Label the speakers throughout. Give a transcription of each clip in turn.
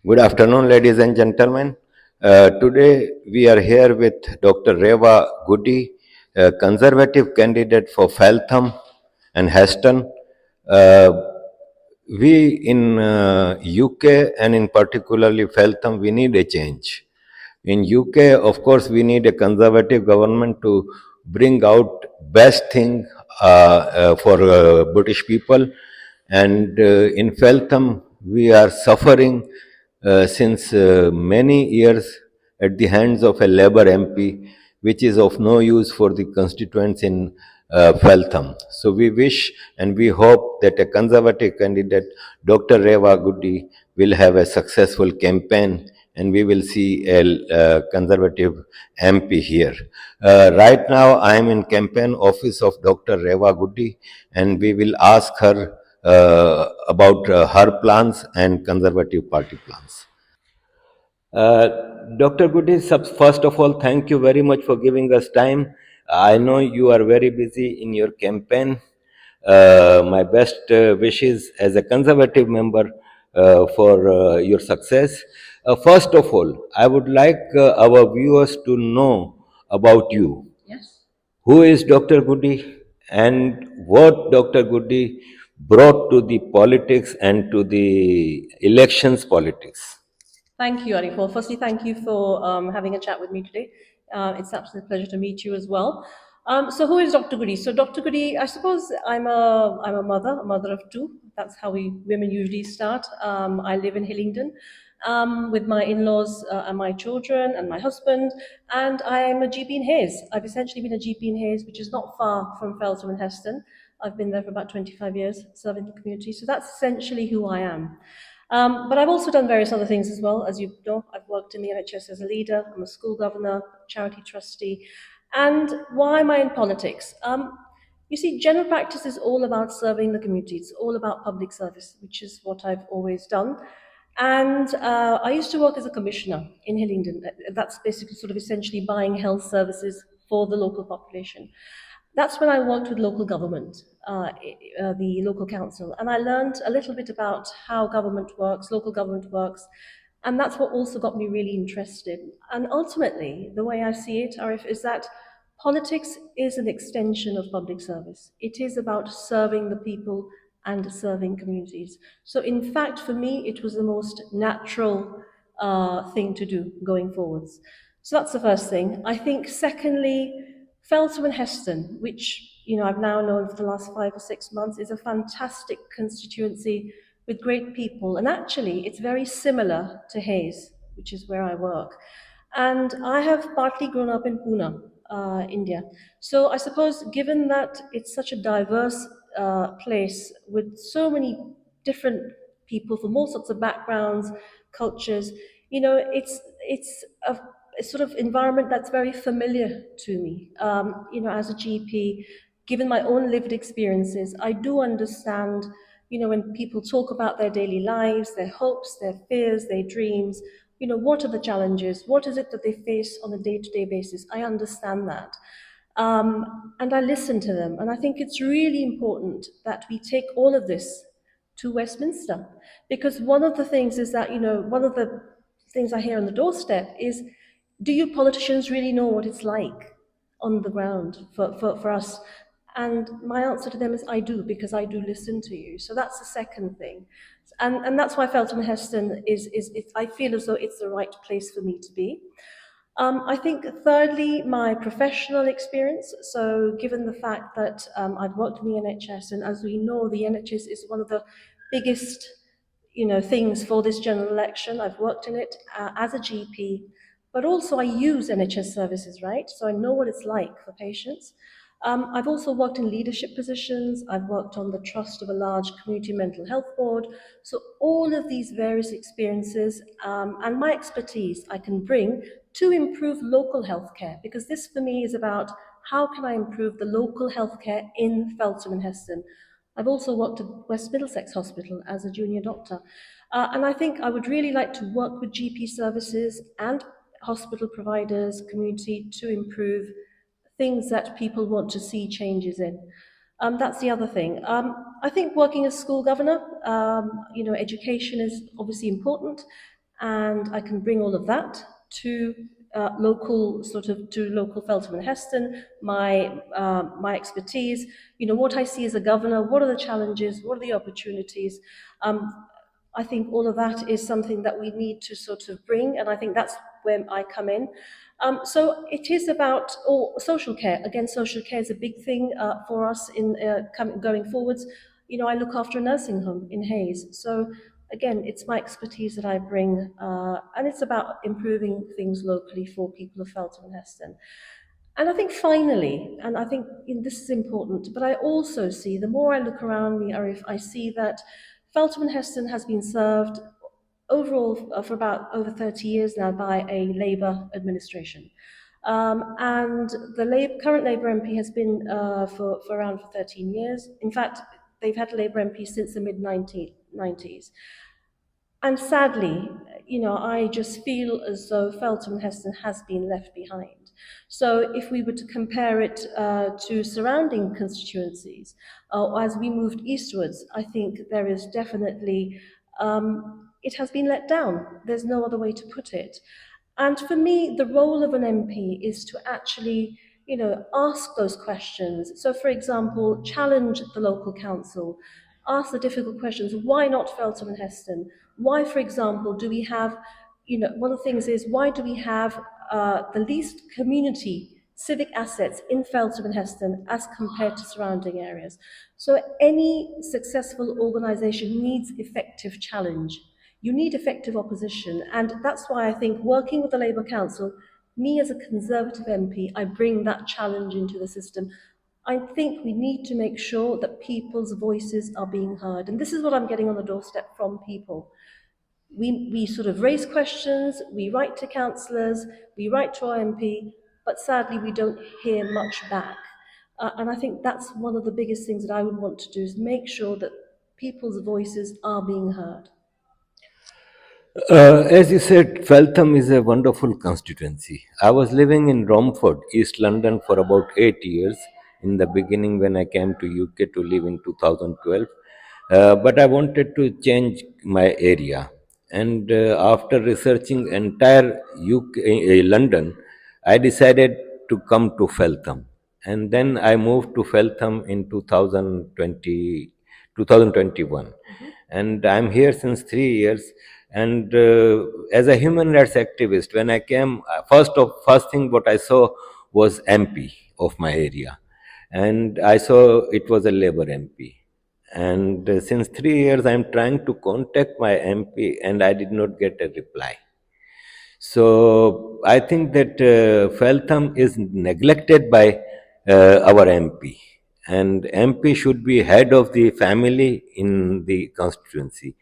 Speaker 1: Good afternoon, ladies and gentlemen. Today we are here with Dr. Reva Gudi, a conservative candidate for Feltham and Heston. Uh, we in UK and in particularly Feltham, we need a change. In UK, of course, we need a conservative government to bring out best thing for British people. And in Feltham, we are suffering since many years at the hands of a Labour MP, which is of no use for the constituents in Feltham. So we wish and we hope that a conservative candidate, Dr. Reva Gudi, will have a successful campaign and we will see a conservative MP here. Right now, I am in campaign office of Dr. Reva Gudi, and we will ask her about her plans and Conservative Party plans. Dr. Goody, first of all, thank you very much for giving us time. I know you are very busy in your campaign. My best wishes as a conservative member for your success. First of all, I would like our viewers to know about you.
Speaker 2: Yes.
Speaker 1: Who is Dr. Goody and what Dr. Goody brought to the politics and to the elections politics?
Speaker 2: Thank you, Arif. Well, firstly, thank you for having a chat with me today. It's an absolute pleasure to meet you as well. So, who is Dr. Goody? So, Dr. Goody, I suppose I'm a mother of two. That's how we women usually start. I live in Hillingdon with my in-laws and my children and my husband, and I'm a GP in Hayes. I've essentially been a GP in Hayes, which is not far from Feltham and Heston. I've been there for about 25 years, serving the community. So that's essentially who I am. But I've also done various other things as well. As you know, I've worked in the NHS as a leader. I'm a school governor, charity trustee. And why am I in politics? You see, general practice is all about serving the community. It's all about public service, which is what I've always done. And I used to work as a commissioner in Hillingdon. That's basically sort of essentially buying health services for the local population. That's when I worked with local government, the local council, and I learned a little bit about how government works, local government works, and that's what also got me really interested. And ultimately, the way I see it, Arif, is that politics is an extension of public service. It is about serving the people and serving communities. So, in fact, for me, it was the most natural thing to do going forwards. So that's the first thing. I think, secondly, Feltham and Heston, which I've now known for the last 5 or 6 months, is a fantastic constituency with great people. And actually, it's very similar to Hayes, which is where I work. And I have partly grown up in Pune, India. So I suppose, given that it's such a diverse place with so many different people from all sorts of backgrounds, cultures, it's a sort of environment that's very familiar to me. As a GP, given my own lived experiences, I do understand, when people talk about their daily lives, their hopes, their fears, their dreams, what are the challenges? What is it that they face on a day-to-day basis? I understand that. And I listen to them. And I think it's really important that we take all of this to Westminster. Because one of the things is that, one of the things I hear on the doorstep is, do you politicians really know what it's like on the ground for us? And my answer to them is, I do, because I do listen to you. So that's the second thing. And that's why Feltham Heston I feel as though it's the right place for me to be. I think, thirdly, my professional experience. So, given the fact that I've worked in the NHS, and as we know, the NHS is one of the biggest, things for this general election. I've worked in it as a GP, but also I use NHS services, right? So I know what it's like for patients. I've also worked in leadership positions. I've worked on the trust of a large community mental health board. So all of these various experiences and my expertise I can bring to improve local healthcare, because this for me is about how can I improve the local healthcare in Feltham and Heston. I've also worked at West Middlesex Hospital as a junior doctor. And I think I would really like to work with GP services and hospital providers, community, to improve things that people want to see changes in. That's the other thing. I think working as school governor, education is obviously important. and I can bring all of that to local Feltham and Heston, my expertise, what I see as a governor, what are the challenges, what are the opportunities. I think all of that is something that we need to sort of bring, and I think that's where I come in. So it is about social care. Again, social care is a big thing for us in going forwards. I look after a nursing home in Hayes, so again, it's my expertise that I bring, and it's about improving things locally for people of Feltham and Heston. And I think finally, and I think this is important, but I also see, the more I look around me, Arif, I see that Feltham and Heston has been served overall for about over 30 years now by a Labour administration. And the current Labour MP has been for around 13 years. In fact, they've had a Labour MP since the mid-90s. And sadly, I just feel as though Feltham Heston has been left behind. So if we were to compare it to surrounding constituencies, as we moved eastwards, I think there is definitely, it has been let down. There's no other way to put it. And for me, the role of an MP is to actually, ask those questions. So, for example, challenge the local council, ask the difficult questions. Why not Feltham and Heston? Why, for example, do we have, one of the things is, why do we have the least community civic assets in Feltham and Heston as compared to surrounding areas? So any successful organisation needs effective challenge. You need effective opposition, and that's why I think working with the Labour Council, me as a Conservative MP, I bring that challenge into the system. I think we need to make sure that people's voices are being heard, and this is what I'm getting on the doorstep from people. We sort of raise questions, we write to councillors, we write to our MP, but sadly we don't hear much back. And I think that's one of the biggest things that I would want to do, is make sure that people's voices are being heard.
Speaker 1: As you said, Feltham is a wonderful constituency. I was living in Romford, East London, for about 8 years in the beginning when I came to UK to live in 2012. But I wanted to change my area. And after researching entire UK, London, I decided to come to Feltham. And then I moved to Feltham in 2021. And I'm here since 3 years. And as a human rights activist, when I came, first thing what I saw was MP of my area, and I saw it was a Labour MP. And since 3 years, I'm trying to contact my MP, and I did not get a reply. So I think that Feltham is neglected by our MP, and MP should be head of the family in the constituency.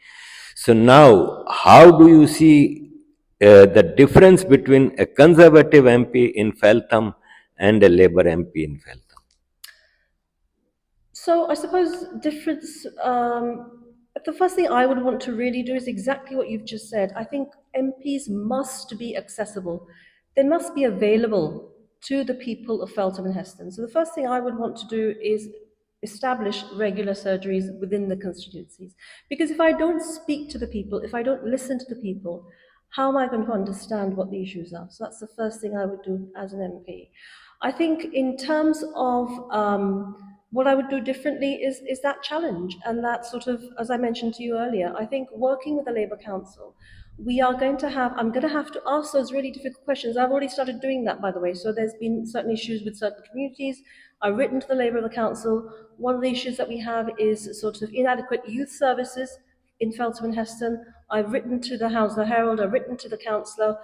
Speaker 1: So now, how do you see the difference between a Conservative MP in Feltham and a Labour MP in Feltham?
Speaker 2: So I suppose difference. The first thing I would want to really do is exactly what you've just said. I think MPs must be accessible. They must be available to the people of Feltham and Heston. So the first thing I would want to do is establish regular surgeries within the constituencies. Because if I don't speak to the people, if I don't listen to the people, how am I going to understand what the issues are? So that's the first thing I would do as an MP. I think in terms of what I would do differently is that challenge, and that sort of, as I mentioned to you earlier, I think working with the Labour Council, I'm going to have to ask those really difficult questions. I've already started doing that, by the way. So there's been certain issues with certain communities. I've written to the Labour of the Council. One of the issues that we have is sort of inadequate youth services in Feltham and Heston. I've written to the Hounslow Herald, I've written to the councillor,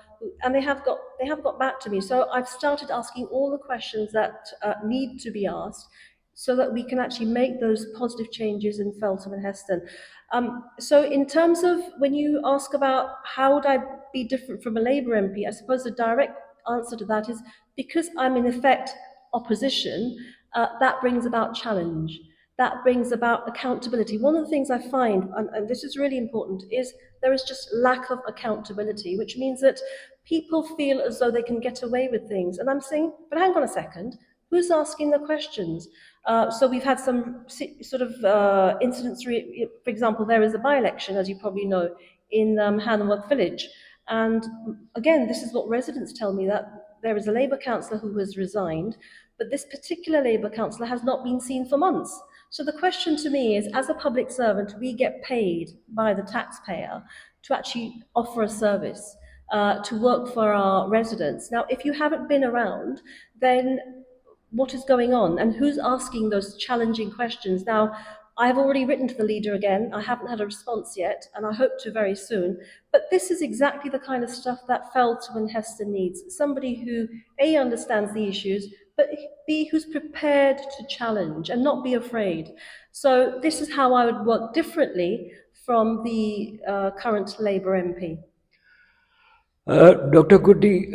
Speaker 2: and they have got back to me. So I've started asking all the questions that need to be asked, so that we can actually make those positive changes in Feltham and Heston. So in terms of when you ask about how would I be different from a Labour MP, I suppose the direct answer to that is because I'm in effect opposition, that brings about challenge. That brings about accountability. One of the things I find, and this is really important, is there is just lack of accountability, which means that people feel as though they can get away with things. And I'm saying, but hang on a second, who's asking the questions? So we've had some sort of incidents, for example, there is a by-election, as you probably know, in Hanworth Village. And again, this is what residents tell me, that there is a Labour councillor who has resigned, but this particular Labour councillor has not been seen for months. So the question to me is, as a public servant, we get paid by the taxpayer to actually offer a service, to work for our residents. Now, if you haven't been around, then what is going on and who's asking those challenging questions? Now, I've already written to the leader again. I haven't had a response yet, and I hope to very soon. But this is exactly the kind of stuff that Feltham and Heston needs. Somebody who, A, understands the issues, but B, who's prepared to challenge and not be afraid. So this is how I would work differently from the current Labour MP.
Speaker 1: Dr. Gudi,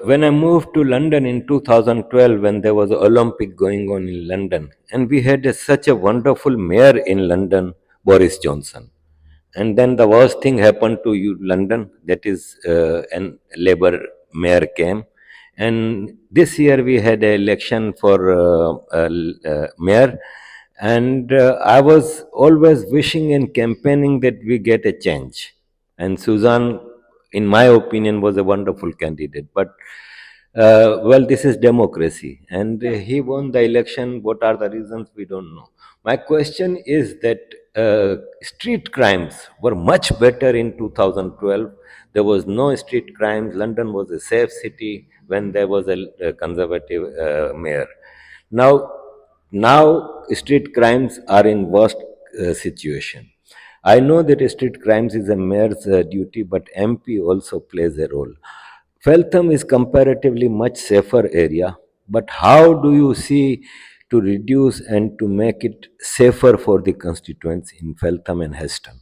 Speaker 1: when I moved to London in 2012, when there was an Olympic going on in London, and we had such a wonderful mayor in London, Boris Johnson. And then the worst thing happened to you, London, that is, an Labour mayor came. And this year we had an election for mayor, and I was always wishing and campaigning that we get a change. And Suzanne, in my opinion, was a wonderful candidate. But well, this is democracy, and he won the election. What are the reasons? We don't know. My question is that street crimes were much better in 2012. There was no street crimes. London was a safe city when there was a conservative mayor. Now, now street crimes are in worst situation. I know that street crimes is a mayor's duty, but MP also plays a role. Feltham is comparatively much safer area, but how do you see to reduce and to make it safer for the constituents in Feltham and Heston?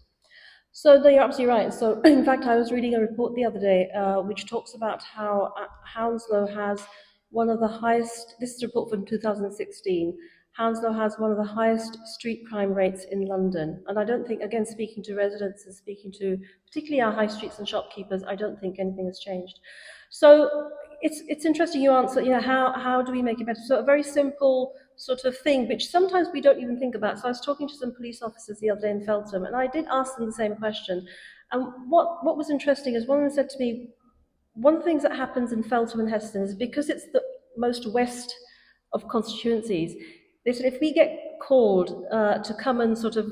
Speaker 2: So no, you're absolutely right. So in fact, I was reading a report the other day which talks about how Hounslow has one of the highest. This is a report from 2016. Hounslow has one of the highest street crime rates in London, and I don't think, again, speaking to residents and speaking to particularly our high streets and shopkeepers, I don't think anything has changed. So it's interesting you answer. You know, how do we make it better? So a very simple sort of thing, which sometimes we don't even think about. So I was talking to some police officers the other day in Feltham, and I did ask them the same question. And what was interesting is one of them said to me, one of the things that happens in Feltham and Heston is because it's the most west of constituencies. They said if we get called to come and sort of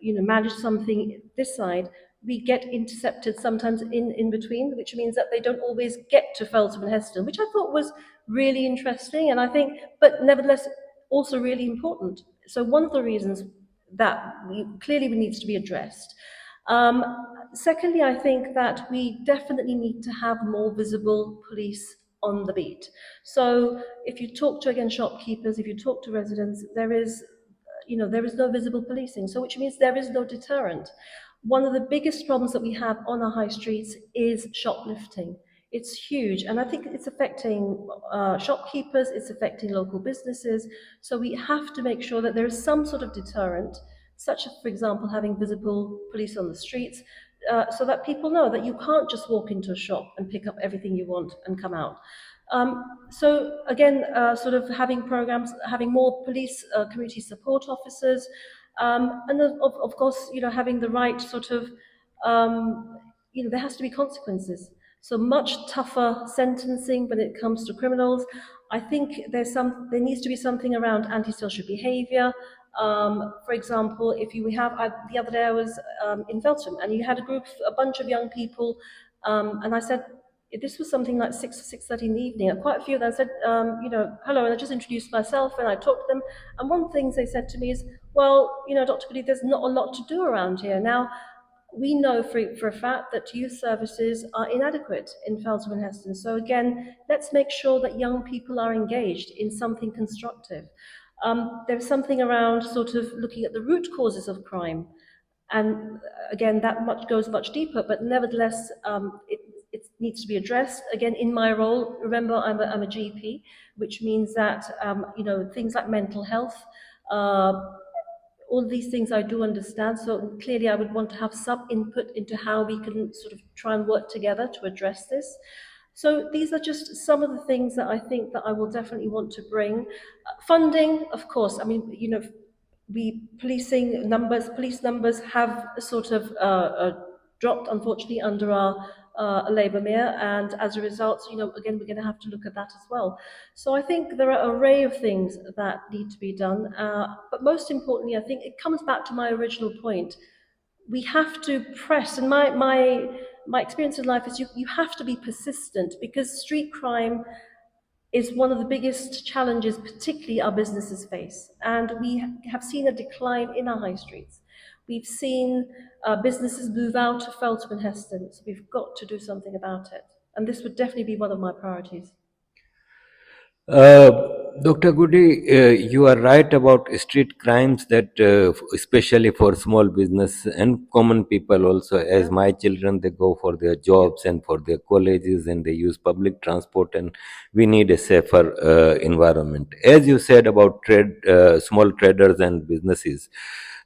Speaker 2: manage something this side, we get intercepted sometimes in between, which means that they don't always get to Feltham and Heston, which I thought was really interesting, and I think, but nevertheless, also really important. So one of the reasons that clearly needs to be addressed. Secondly, I think that we definitely need to have more visible police on the beat. So if you talk to, again, shopkeepers, if you talk to residents, there is no visible policing, so which means there is no deterrent. One of the biggest problems that we have on our high streets is shoplifting. It's huge, and I think it's affecting shopkeepers, it's affecting local businesses, so we have to make sure that there is some sort of deterrent, such as, for example, having visible police on the streets, so that people know that you can't just walk into a shop and pick up everything you want and come out. So again, sort of having programs, having more police community support officers, and of course, having the right sort of, there has to be consequences. So much tougher sentencing when it comes to criminals. I think there needs to be something around antisocial behaviour. For example, the other day I was in Feltham, and you had a bunch of young people, and I said, this was something like 6:30 in the evening, and quite a few of them said, hello, and I just introduced myself, and I talked to them, and one of the things they said to me is, well, Dr. Gudi, there's not a lot to do around here. Now, we know for a fact that youth services are inadequate in Feltham and Heston. So again, let's make sure that young people are engaged in something constructive. There's something around sort of looking at the root causes of crime. And again, goes much deeper, but nevertheless, it needs to be addressed. Again, in my role, remember, I'm a GP, which means that, things like mental health, all these things I do understand. So clearly I would want to have some input into how we can sort of try and work together to address this. So these are just some of the things that I think that I will definitely want to bring. Funding, of course, I mean, police numbers have sort of dropped, unfortunately, under our Labour mayor, and as a result, again, we're going to have to look at that as well. So I think there are an array of things that need to be done, but most importantly, I think it comes back to my original point. We have to press, and my experience in life is you have to be persistent, because street crime is one of the biggest challenges, particularly our businesses face. And we have seen a decline in our high streets. We've seen businesses move out of Feltham and Heston, so we've got to do something about it. And this would definitely be one of my priorities.
Speaker 1: Uh, Dr. Gudi, you are right about street crimes, that especially for small business and common people also, as
Speaker 2: Yeah.
Speaker 1: my children, they go for their jobs and for their colleges and they use public transport, and we need a safer environment. As you said about small traders and businesses,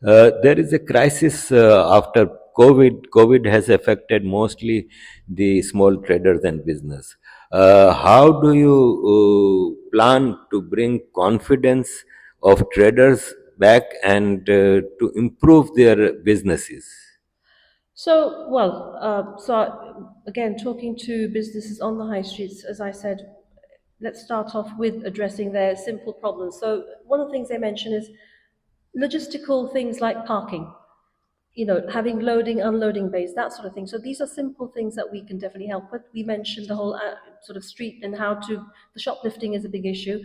Speaker 1: there is a crisis after COVID. COVID has affected mostly the small traders and business. How do you plan to bring confidence of traders back and to improve their businesses?
Speaker 2: Again, talking to businesses on the high streets, as I said, let's start off with addressing their simple problems. So one of the things they mention is logistical things like parking, having loading, unloading bays, that sort of thing. So these are simple things that we can definitely help with. We mentioned the whole sort of street and the shoplifting is a big issue.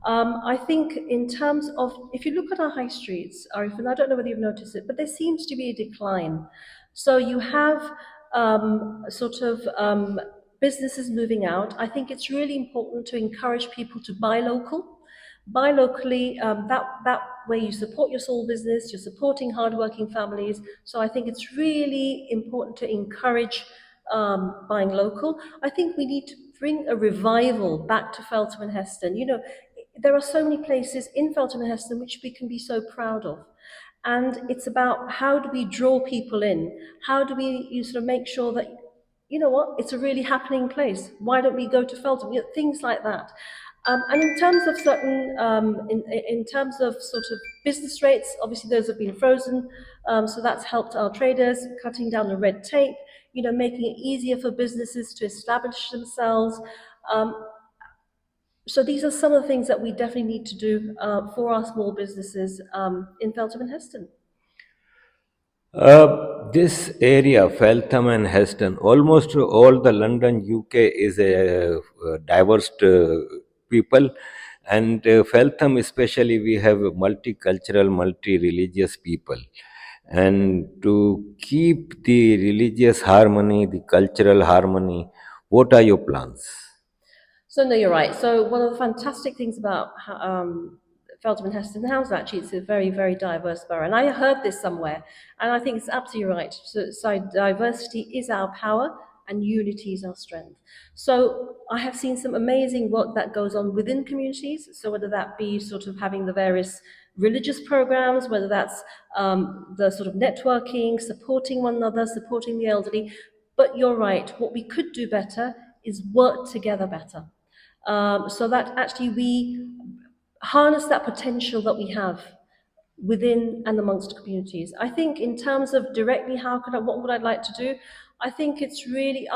Speaker 2: I think in terms of, if you look at our high streets, Arif, and I don't know whether you've noticed it, but there seems to be a decline. So you have businesses moving out. I think it's really important to encourage people to buy local. Buy locally, that way you support your small business, you're supporting hardworking families. So I think it's really important to encourage buying local. I think we need to bring a revival back to Feltham and Heston. There are so many places in Feltham and Heston which we can be so proud of. And it's about, how do we draw people in? How do we sort of make sure that, it's a really happening place. Why don't we go to Feltham? Things like that. And in terms of in terms of sort of business rates, obviously those have been frozen, so that's helped our traders, cutting down the red tape, making it easier for businesses to establish themselves. Um, so these are some of the things that we definitely need to do for our small businesses in Feltham and Heston.
Speaker 1: This area, Feltham and Heston, almost all the London, UK is a diverse people, and Feltham especially, we have a multicultural, multi-religious people, and to keep the religious harmony, the cultural harmony, what are your plans?
Speaker 2: So no, you're right. So one of the fantastic things about Feltham and Heston House, actually, it's a very, very diverse borough. And I heard this somewhere, and I think it's absolutely right. So diversity is our power, and unity is our strength. So I have seen some amazing work that goes on within communities. So whether that be sort of having the various religious programs, whether that's the sort of networking, supporting one another, supporting the elderly. But you're right, what we could do better is work together better, so that actually we harness that potential that we have within and amongst communities. I think in terms of directly, what would I like to do? I think it's really,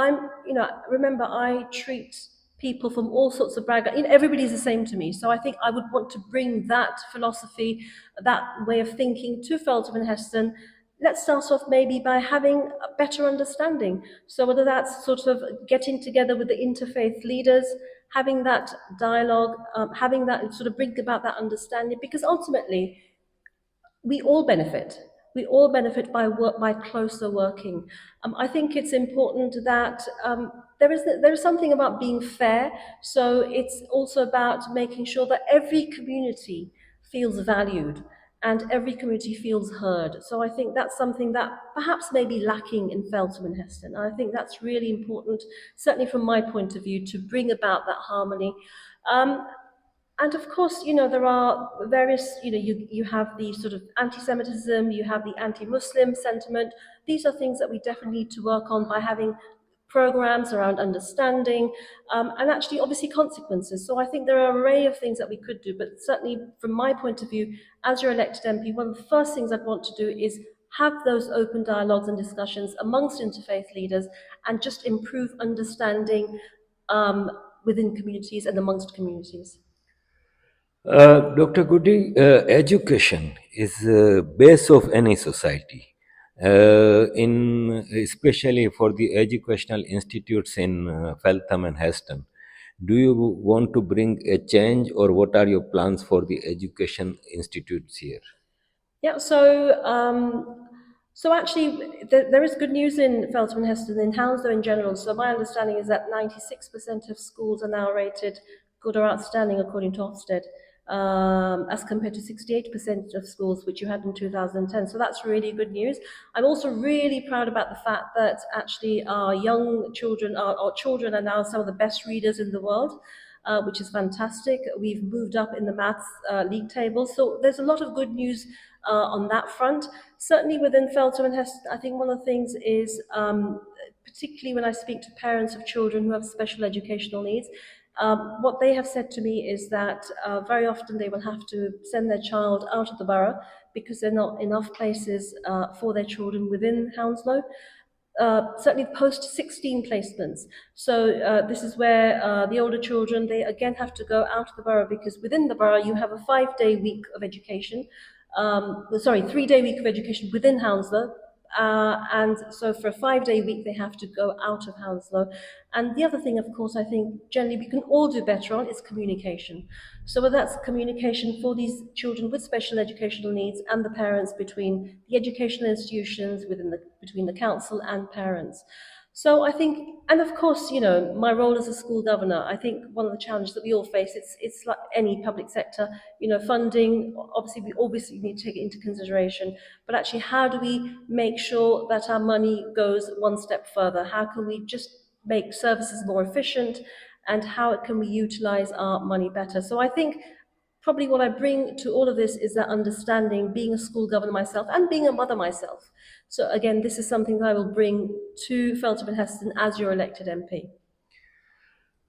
Speaker 2: remember, I treat people from all sorts of backgrounds. Everybody's the same to me. So I think I would want to bring that philosophy, that way of thinking to Feltham and Heston. Let's start off maybe by having a better understanding. So whether that's sort of getting together with the interfaith leaders, having that dialogue, having that sort of bring about that understanding, because ultimately we all benefit. We all benefit by closer working. I think it's important that there is something about being fair. So it's also about making sure that every community feels valued and every community feels heard. So I think that's something that perhaps may be lacking in Feltham and Heston. And I think that's really important, certainly from my point of view, to bring about that harmony. And of course, there are various, you have the sort of anti-Semitism, you have the anti-Muslim sentiment. These are things that we definitely need to work on by having programs around understanding, and actually obviously consequences. So I think there are an array of things that we could do, but certainly from my point of view, as your elected MP, one of the first things I'd want to do is have those open dialogues and discussions amongst interfaith leaders and just improve understanding within communities and amongst communities.
Speaker 1: Dr. Gudi, education is the base of any society. In especially for the educational institutes in Feltham and Heston, do you want to bring a change, or what are your plans for the education institutes here?
Speaker 2: Yeah, so actually, there is good news in Feltham and Heston, in Hounslow in general. So my understanding is that 96% of schools are now rated good or outstanding according to Ofsted, as compared to 68% of schools which you had in 2010. So that's really good news. I'm also really proud about the fact that actually our young children, our children are now some of the best readers in the world. Which is fantastic. We've moved up in the maths league table. So there's a lot of good news on that front. Certainly within Feltham and Heston, I think one of the things is, particularly when I speak to parents of children who have special educational needs, what they have said to me is that very often they will have to send their child out of the borough because there are not enough places for their children within Hounslow. Certainly post 16 placements. So this is where the older children, they again have to go out of the borough because within the borough you have a 5-day week of education, 3-day week of education within Hounslow. And so for a 5-day week, they have to go out of Hounslow. And the other thing, of course, I think generally we can all do better on is communication. So whether that's communication for these children with special educational needs and the parents, between the educational institutions, between the council and parents. So I think, and of course, you know, my role as a school governor, I think one of the challenges that we all face, it's like any public sector, you know, funding, obviously we obviously need to take it into consideration, but actually how do we make sure that our money goes one step further? How can we just make services more efficient, and how can we utilize our money better? So I think probably what I bring to all of this is that understanding, being a school governor myself and being a mother myself. So again, this is something that I will bring to Feltham and Heston as your elected MP.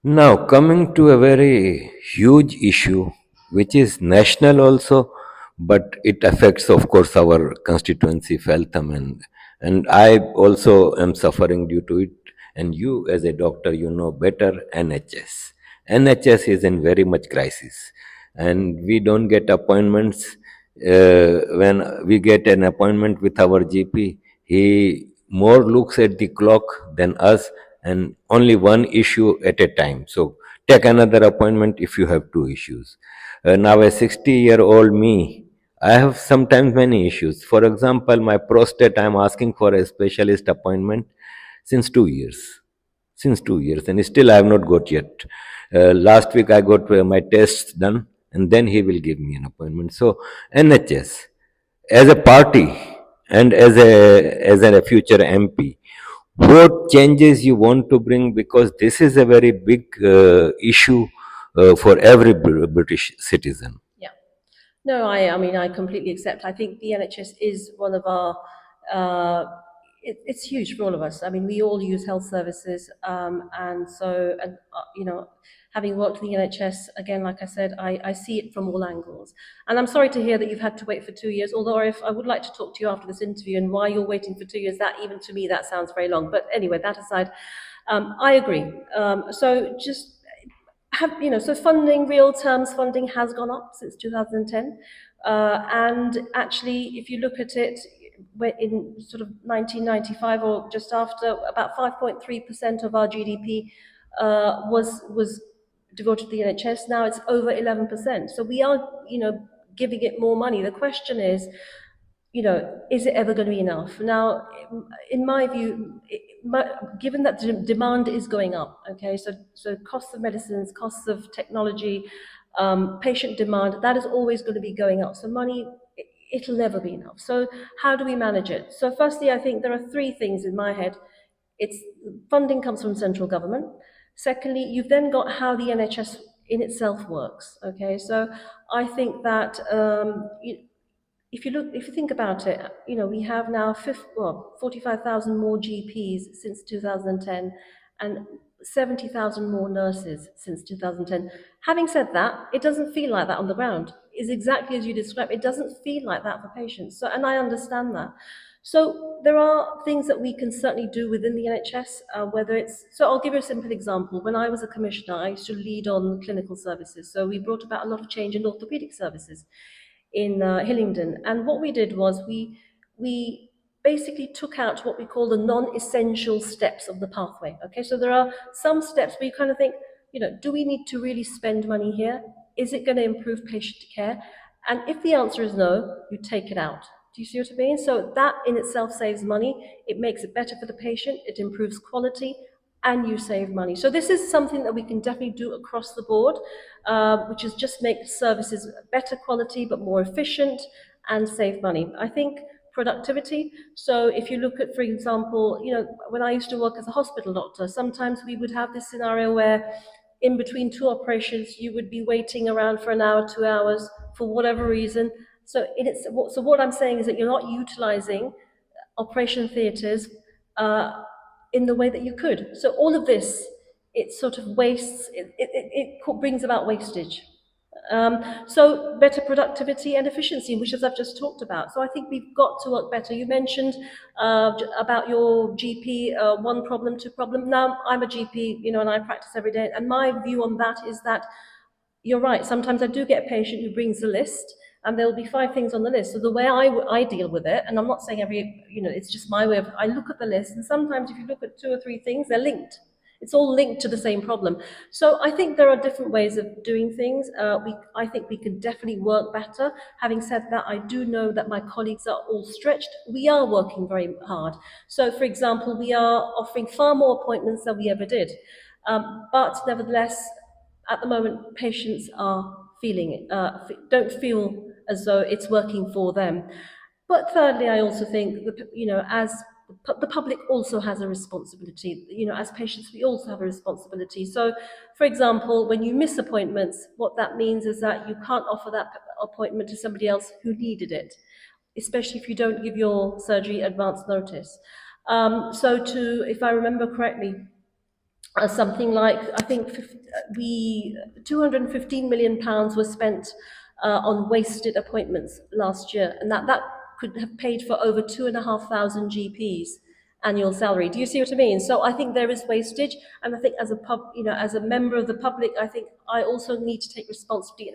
Speaker 1: Now, coming to a very huge issue, which is national also, but it affects, of course, our constituency, Feltham, and I also am suffering due to it. And you, as a doctor, you know better. NHS. NHS is in very much crisis, and we don't get appointments. When we get an appointment with our GP, he more looks at the clock than us, and only one issue at a time. So take another appointment if you have two issues. Now, a 60-year-old me, I have sometimes many issues. For example, my prostate, I'm asking for a specialist appointment since 2 years. Since 2 years, and still I have not got yet. Last week I got my tests done, and then he will give me an appointment. So, NHS, as a party and as a future MP, what changes you want to bring, because this is a very big issue for every British citizen.
Speaker 2: Yeah. No, I mean, I completely accept. I think the NHS is one of our, it's huge for all of us. I mean, we all use health services, and so, and you know, having worked in the NHS, again, like I said, I see it from all angles. And I'm sorry to hear that you've had to wait for 2 years, although if I would like to talk to you after this interview, and why you're waiting for 2 years, that even to me, that sounds very long. But anyway, that aside, I agree. So just have, you know, so funding, real terms funding has gone up since 2010. And actually, if you look at it, in sort of 1995 or just after, about 5.3% of our GDP was devoted to the NHS. Now it's over 11%. So we are, you know, giving it more money. The question is, you know, is it ever going to be enough? Now, in my view, given that demand is going up, okay, so costs of medicines, costs of technology, patient demand, that is always going to be going up. So money, it'll never be enough. So how do we manage it? So firstly, I think there are three things in my head. It's funding comes from central government. Secondly, you've then got how the NHS in itself works, okay? So I think that if you think about it, we have now 45,000 more GPs since 2010 and 70,000 more nurses since 2010. Having said that, it doesn't feel like that on the ground. It's exactly as you described. It doesn't feel like that for patients. So, and I understand that. So there are things that we can certainly do within the NHS, whether it's, so I'll give you a simple example. When I was a commissioner, I used to lead on clinical services. So we brought about a lot of change in orthopedic services in Hillingdon. And what we did was we basically took out what we call the non-essential steps of the pathway. Okay, so there are some steps where you kind of think, do we need to really spend money here? Is it going to improve patient care? And if the answer is no, you take it out. Do you see what I mean? So that in itself saves money. It makes it better for the patient. It improves quality, and you save money. So this is something that we can definitely do across the board, which is just make services better quality but more efficient and save money. I think productivity. So if you look at, for example, when I used to work as a hospital doctor, sometimes we would have this scenario where in between two operations, you would be waiting around for an hour, 2 hours for whatever reason. So what I'm saying is that you're not utilizing operation theatres in the way that you could. So all of this, it sort of wastes, it brings about wastage. So better productivity and efficiency, which as I've just talked about. So I think we've got to work better. You mentioned about your GP, one problem, two problem. Now I'm a GP, and I practice every day. And my view on that is that you're right. Sometimes I do get a patient who brings a list, and there'll be 5 things on the list. So the way I deal with it, and I'm not saying it's just my way of, I look at the list, and sometimes if you look at 2 or 3 things, they're linked. It's all linked to the same problem. So I think there are different ways of doing things. I think we can definitely work better. Having said that, I do know that my colleagues are all stretched. We are working very hard. So, for example, we are offering far more appointments than we ever did. But nevertheless, at the moment, patients are feeling it, don't feel as though it's working for them. But thirdly, I also think that, as the public also has a responsibility. As patients, we also have a responsibility. So, for example, when you miss appointments, what that means is that you can't offer that appointment to somebody else who needed it, especially if you don't give your surgery advance notice. If I remember correctly, something like, I think we £215 million was spent on wasted appointments last year, and that could have paid for over 2,500 GPs annual salary. Do you see what I mean? So I think there is wastage, and I think as as a member of the public, I think I also need to take responsibility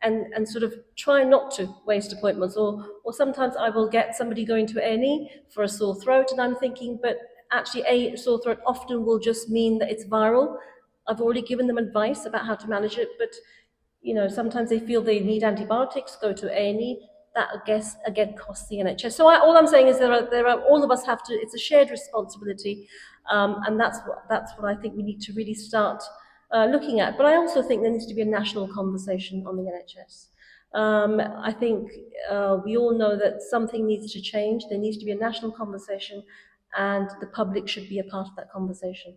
Speaker 2: and sort of try not to waste appointments. Or sometimes I will get somebody going to A&E for a sore throat, and I'm thinking, but actually a sore throat often will just mean that it's viral. I've already given them advice about how to manage it, but sometimes they feel they need antibiotics, go to A&E. That, I guess, again, costs the NHS. So all I'm saying is there are all of us have to. It's a shared responsibility, and that's what I think we need to really start looking at. But I also think there needs to be a national conversation on the NHS. I think we all know that something needs to change. There needs to be a national conversation, and the public should be a part of that conversation.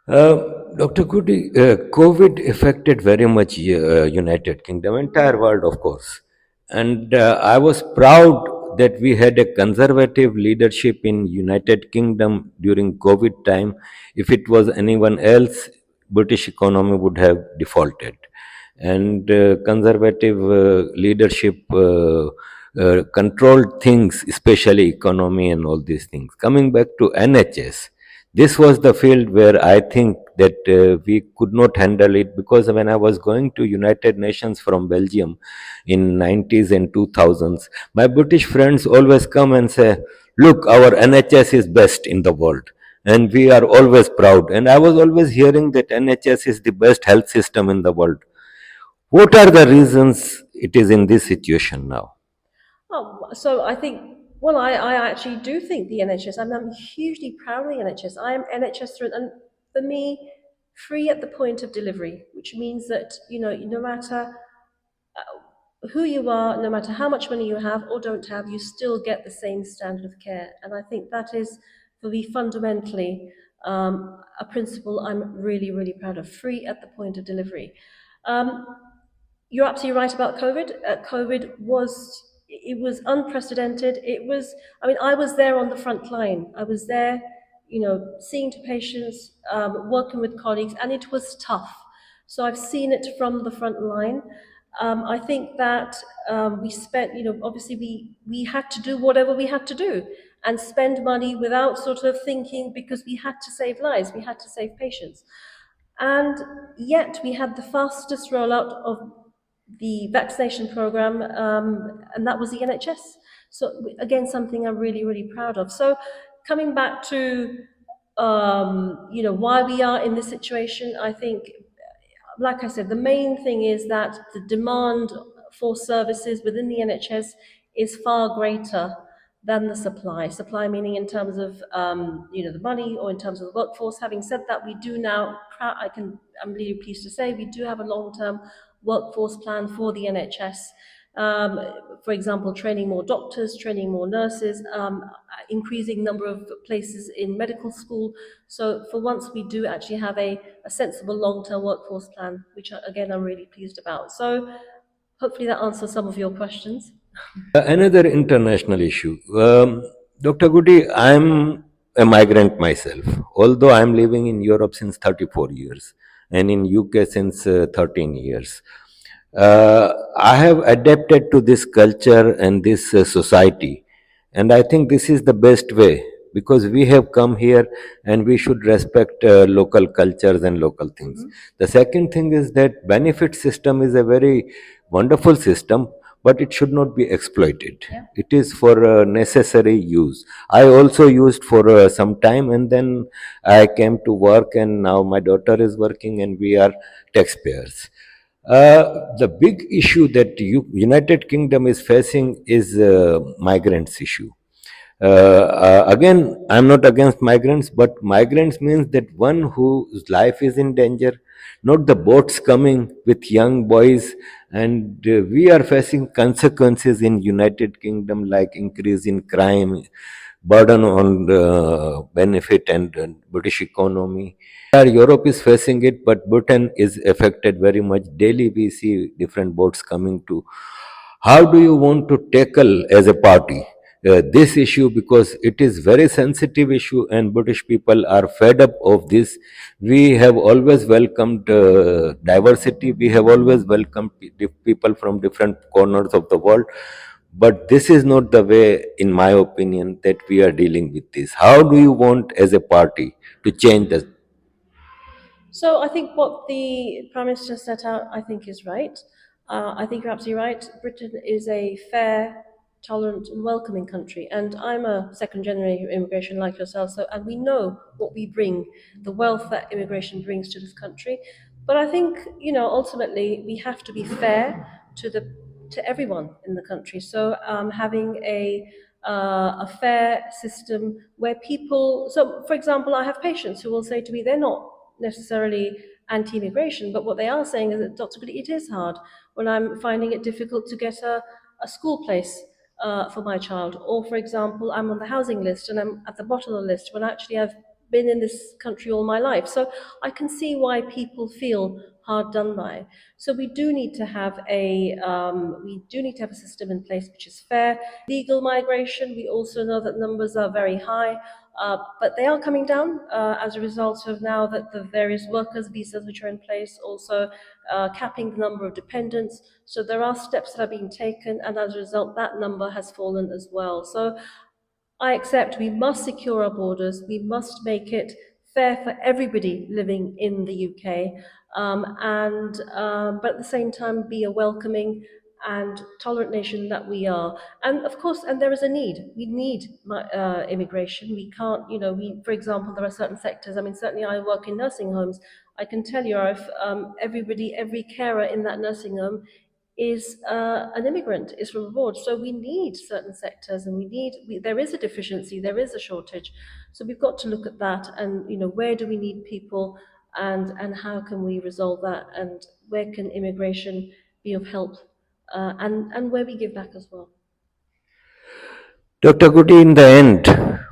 Speaker 1: Dr. Gudi, COVID affected very much United Kingdom, entire world, of course. And I was proud that we had a conservative leadership in United Kingdom during COVID time. If it was anyone else, British economy would have defaulted. And conservative leadership controlled things, especially economy and all these things. Coming back to NHS, this was the field where I think that we could not handle it, because when I was going to United Nations from Belgium in 90s and 2000s, my British friends always come and say, look, our NHS is best in the world and we are always proud. And I was always hearing that NHS is the best health system in the world. What are the reasons it is in this situation now?
Speaker 2: Oh, so I think, well, I actually do think the NHS, I'm hugely proud of the NHS. I am NHS through, and for me, free at the point of delivery, which means that, no matter who you are, no matter how much money you have or don't have, you still get the same standard of care. And I think that is, for me, fundamentally a principle I'm really, really proud of, free at the point of delivery. You're absolutely right about COVID. COVID was it was unprecedented. It was, I mean, I was there on the front line. I was there, seeing to patients, working with colleagues, and it was tough. So I've seen it from the front line. I think that we spent, obviously we had to do whatever we had to do and spend money without sort of thinking, because we had to save lives, we had to save patients. And yet we had the fastest rollout of the vaccination program, and that was the NHS. So again, something I'm really, really proud of. So coming back to, why we are in this situation, I think, like I said, the main thing is that the demand for services within the NHS is far greater than the supply. Supply meaning in terms of the money, or in terms of the workforce. Having said that, we do now, I'm really pleased to say, we do have a long-term workforce plan for the NHS. For example, training more doctors, training more nurses, increasing number of places in medical school. So for once, we do actually have a sensible long-term workforce plan, which again, I'm really pleased about. So hopefully that answers some of your questions.
Speaker 1: Another international issue. Dr. Gudi, I'm a migrant myself, although I'm living in Europe since 34 years and in UK since 13 years. I have adapted to this culture and this society, and I think this is the best way, because we have come here and we should respect local cultures and local things. The second thing is that benefit system is a very wonderful system, but it should not be exploited.
Speaker 2: Yeah.
Speaker 1: It is for necessary use. I also used for some time, and then I came to work, and now my daughter is working, and we are taxpayers. The big issue that United Kingdom is facing is migrants issue. Again, I'm not against migrants, but migrants means that one whose life is in danger, not the boats coming with young boys. And we are facing consequences in United Kingdom, like increase in crime, burden on the benefit and British economy. Europe is facing it, but Britain is affected very much. Daily we see different boats coming to. How do you want to tackle as a party this issue, because it is very sensitive issue and British people are fed up of this. We have always welcomed diversity. We have always welcomed people from different corners of the world. But this is not the way, in my opinion, that we are dealing with this. How do you want as a party to change this?
Speaker 2: So I think what the Prime Minister set out, I think, is right. I think you're absolutely right. Britain is a fair, tolerant, and welcoming country, and I'm a second generation immigration like yourself. So, and we know what we bring, the wealth that immigration brings to this country. But I think, ultimately we have to be fair to everyone in the country. So having a fair system where people. So, for example, I have patients who will say to me, they're not necessarily anti-immigration, but what they are saying is that, Dr. Gudi, it is hard when I'm finding it difficult to get a school place for my child. Or, for example, I'm on the housing list and I'm at the bottom of the list when actually I've been in this country all my life. So I can see why people feel hard done by. So we do need to have a system in place which is fair. Legal migration, we also know that numbers are very high. But they are coming down as a result of now that the various workers' visas which are in place, also capping the number of dependents. So there are steps that are being taken, and as a result, that number has fallen as well. So I accept we must secure our borders, we must make it fair for everybody living in the UK, but at the same time be a welcoming and tolerant nation that we are. And of course, and there is a need. We need immigration. We can't, for example, there are certain sectors. I mean, certainly I work in nursing homes. I can tell you, Arif, every carer in that nursing home is an immigrant, is from abroad. So we need certain sectors, and there is a deficiency, there is a shortage. So we've got to look at that, and where do we need people, and how can we resolve that, and where can immigration be of help, and where we give back as well.
Speaker 1: Dr. Gudi, in the end,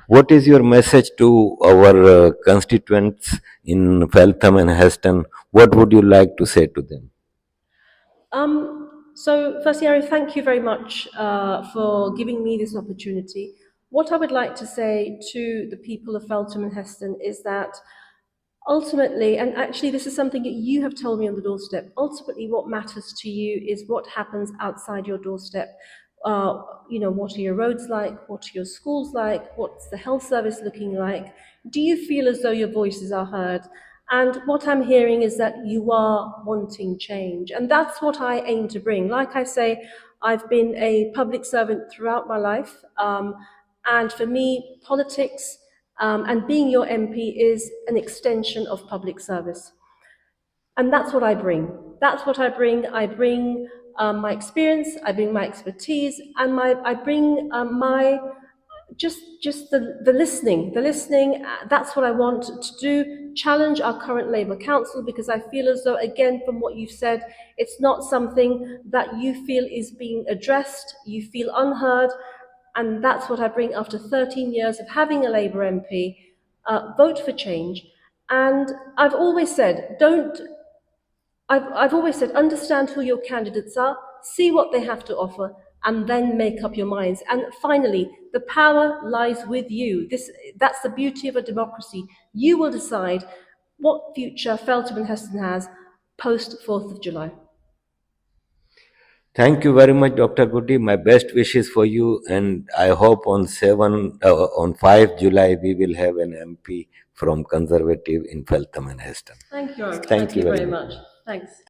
Speaker 1: what is your message to our constituents in Feltham and Heston? What would you like to say to them?
Speaker 2: So, firstly, Arif, thank you very much for giving me this opportunity. What I would like to say to the people of Feltham and Heston is that ultimately, and actually this is something that you have told me on the doorstep, ultimately what matters to you is what happens outside your doorstep. What are your roads like? What are your schools like? What's the health service looking like? Do you feel as though your voices are heard? And what I'm hearing is that you are wanting change. And that's what I aim to bring. Like I say, I've been a public servant throughout my life. And for me, politics and being your MP is an extension of public service. And that's what I bring. That's what I bring. I bring my experience, I bring my expertise, and I bring my just the listening. The listening, that's what I want to do. Challenge our current Labour Council, because I feel as though, again, from what you've said, it's not something that you feel is being addressed, you feel unheard, and that's what I bring after 13 years of having a Labour MP. Vote for change. And I've always said, I've always said, understand who your candidates are, see what they have to offer, and then make up your minds. And finally, the power lies with you. That's the beauty of a democracy. You will decide what future Feltham and Heston has post 4th of July.
Speaker 1: Thank you very much, Dr. Gudi. My best wishes for you, and I hope on 5 July we will have an MP from Conservative in Feltham and Heston.
Speaker 2: Thank you, Arif.
Speaker 1: Thank you very much.
Speaker 2: Thanks.